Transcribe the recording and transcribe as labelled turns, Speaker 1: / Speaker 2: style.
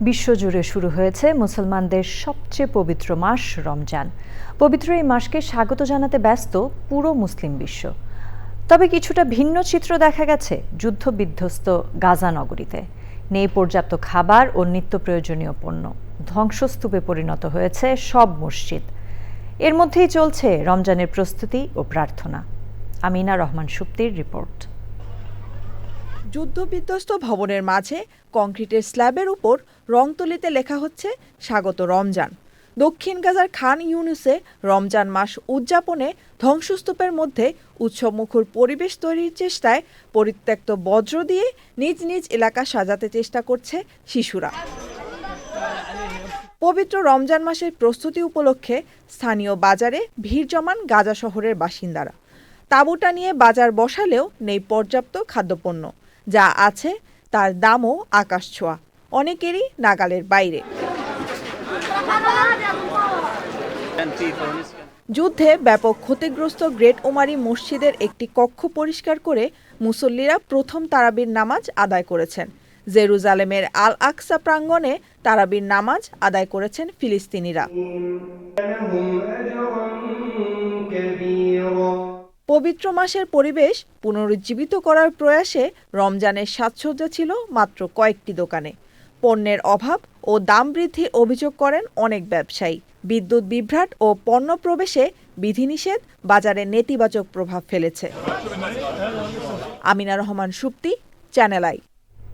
Speaker 1: বিশ্বজুড়ে শুরু হয়েছে মুসলমানদের সবচেয়ে পবিত্র মাস রমজান। পবিত্র এই মাসকে স্বাগত জানাতে ব্যস্ত পুরো মুসলিম বিশ্ব। তবে কিছুটা ভিন্ন চিত্র দেখা গেছে যুদ্ধবিধ্বস্ত গাজা নগরীতে। নেই পর্যাপ্ত খাবার ও নিত্য প্রয়োজনীয় পণ্য। ধ্বংসস্তূপে পরিণত হয়েছে সব মসজিদ। এর মধ্যেই চলছে রমজানের প্রস্তুতি ও প্রার্থনা। আমিনা রহমান সুপ্তির রিপোর্ট।
Speaker 2: যুদ্ধবিধ্বস্ত ভবনের মাঝে কংক্রিটের স্ল্যাবের উপর রং তুলিতে লেখা হচ্ছে স্বাগত রমজান। দক্ষিণ গাজার খান ইউনুসে রমজান মাস উদযাপনে ধ্বংসস্তূপের মধ্যে উৎসবমুখর পরিবেশ তৈরির চেষ্টায় পরিত্যক্ত বজ্র দিয়ে নিজ নিজ এলাকা সাজাতে চেষ্টা করছে শিশুরা। পবিত্র রমজান মাসের প্রস্তুতি উপলক্ষে স্থানীয় বাজারে ভিড় জমান গাজা শহরের বাসিন্দারা। তাঁবুটা নিয়ে বাজার বসালেও নেই পর্যাপ্ত খাদ্যপণ্য। যা আছে তার দামও আকাশছোঁয়া, অনেকেরই নাগালের বাইরে। যুদ্ধে ব্যাপক ক্ষতিগ্রস্ত গ্রেট ওমারি মসজিদের একটি কক্ষ পরিষ্কার করে মুসল্লিরা প্রথম তারাবির নামাজ আদায় করেছেন। জেরুজালেমের আল আকসা প্রাঙ্গণে তারাবির নামাজ আদায় করেছেন ফিলিস্তিনিরা। পবিত্র মাসের পরিবেশ পুনরুজ্জীবিত করার প্রয়াসে রমজানের সাজসজ্জা ছিল মাত্র কয়েকটি দোকানে। পণ্যের অভাব ও দাম বৃদ্ধির অভিযোগ করেন অনেক ব্যবসায়ী। বিদ্যুৎ বিভ্রাট ও পণ্য প্রবেশে বিধিনিষেধ বাজারে নেতিবাচক প্রভাব ফেলেছে। Amina Rahman Supti, channel I.